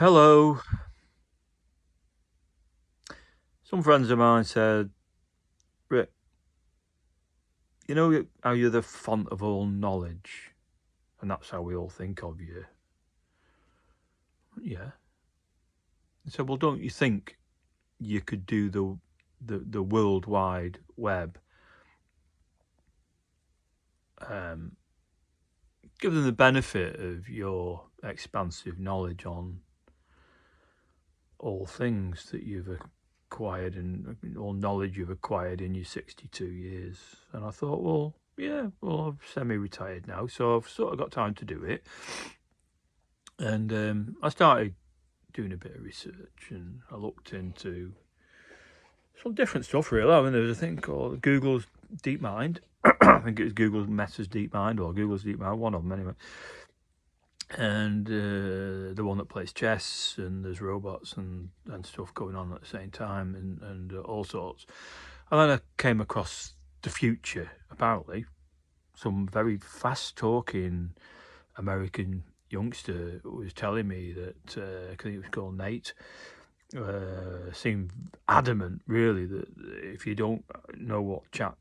Hello. Some friends of mine said, Rick, you know how you're the font of all knowledge, and that's how we all think of you. Yeah. I said, well, don't you think you could do the World Wide Web? Give them the benefit of your expansive knowledge on all things that you've acquired and all knowledge you've acquired in your 62 years. And I thought, well, yeah, well, I'm semi-retired now, so I've sort of got time to do it. And I started doing a bit of research, and I looked into some different stuff, really. I mean, there was a thing called Google's DeepMind. I think it was Google Meta's DeepMind, or Google's DeepMind, one of them anyway. And the one that plays chess, and there's robots and stuff going on at the same time, and all sorts. And then I came across the future, apparently. Some very fast-talking American youngster was telling me that, I think it was called Nate, seemed adamant, really, that if you don't know what chat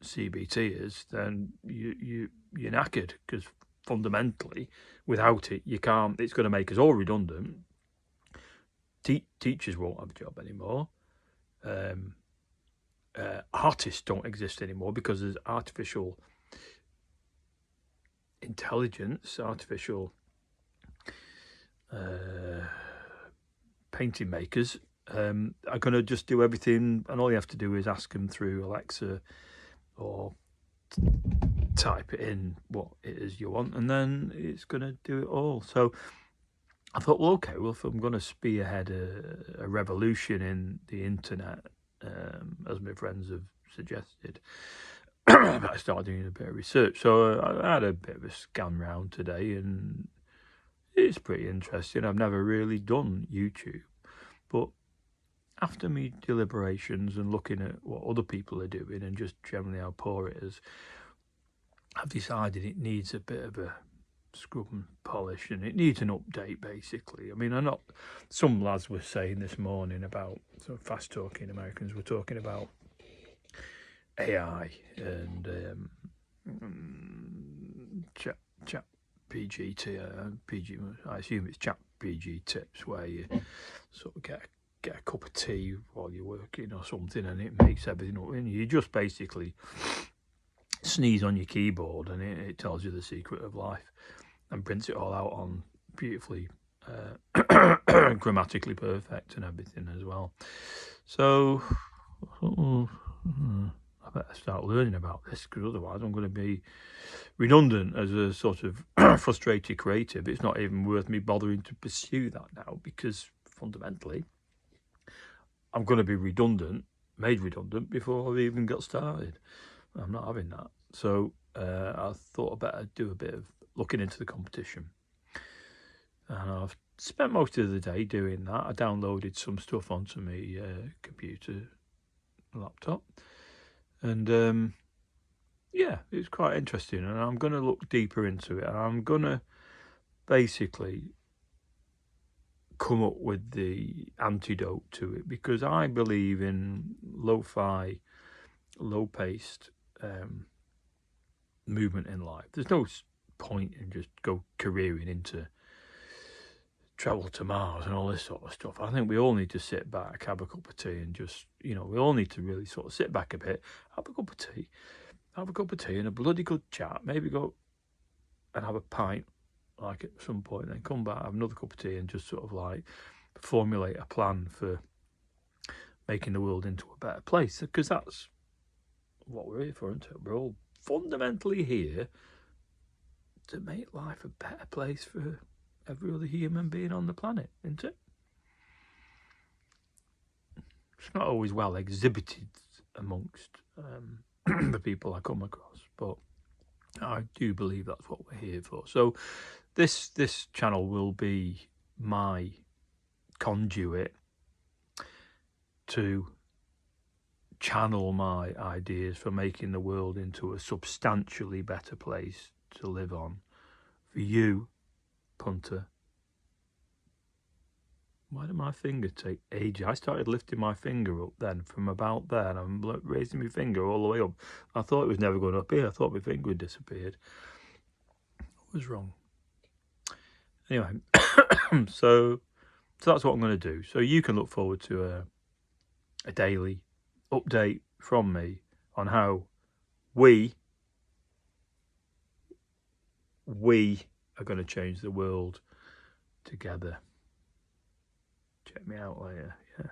CBT is, then you're knackered, because fundamentally, without it, you can't. It's going to make us all redundant. Teachers won't have a job anymore. Artists don't exist anymore because there's artificial intelligence, artificial painting makers are going to just do everything, and all you have to do is ask them through Alexa or type it in what it is you want, and then it's going to do it all. So I thought, well, okay, well, if I'm going to spearhead a revolution in the internet, as my friends have suggested, I started doing a bit of research. So I had a bit of a scan round today, and it's pretty interesting. I've never really done YouTube, but after me deliberations and looking at what other people are doing and just generally how poor it is, I've decided it needs a bit of a scrub and polish, and it needs an update, basically. I mean, some lads were saying this morning about, sort of fast talking Americans were talking about AI and chat PG, I assume it's chat PG tips, where you sort of get a cup of tea while you're working or something, and it makes everything up, and you just basically sneeze on your keyboard, and it tells you the secret of life and prints it all out on beautifully grammatically perfect and everything as well. So I better start learning about this, because otherwise I'm going to be redundant as a sort of frustrated creative. It's not even worth me bothering to pursue that now, because fundamentally I'm going to be made redundant before I've even got started. I'm not having that. So I thought I'd better do a bit of looking into the competition. And I've spent most of the day doing that. I downloaded some stuff onto my computer, laptop. And yeah, it's quite interesting. And I'm going to look deeper into it. And I'm going to basically come up with the antidote to it, because I believe in lo-fi, low-paced movement in life. There's no point in just go careering into travel to Mars and all this sort of stuff. I think we all need to sit back, have a cup of tea, and just, we all need to really sort of sit back a bit, have a cup of tea and a bloody good chat, maybe go and have a pint like at some point, then come back, have another cup of tea, and just sort of like formulate a plan for making the world into a better place, because that's what we're here for, isn't it? We're all fundamentally here to make life a better place for every other human being on the planet, isn't it? It's not always well exhibited amongst the people I come across, but I do believe that's what we're here for. So this channel will be my conduit to channel my ideas for making the world into a substantially better place to live on for you, punter, Why did my finger take ages? I started lifting my finger up then from about there, and I'm raising my finger all the way up. I thought it was never going up here. I thought my finger had disappeared. What was wrong? Anyway, so that's what I'm going to do. So you can look forward to a daily update from me on how we are going to change the world together. Check me out later. Yeah.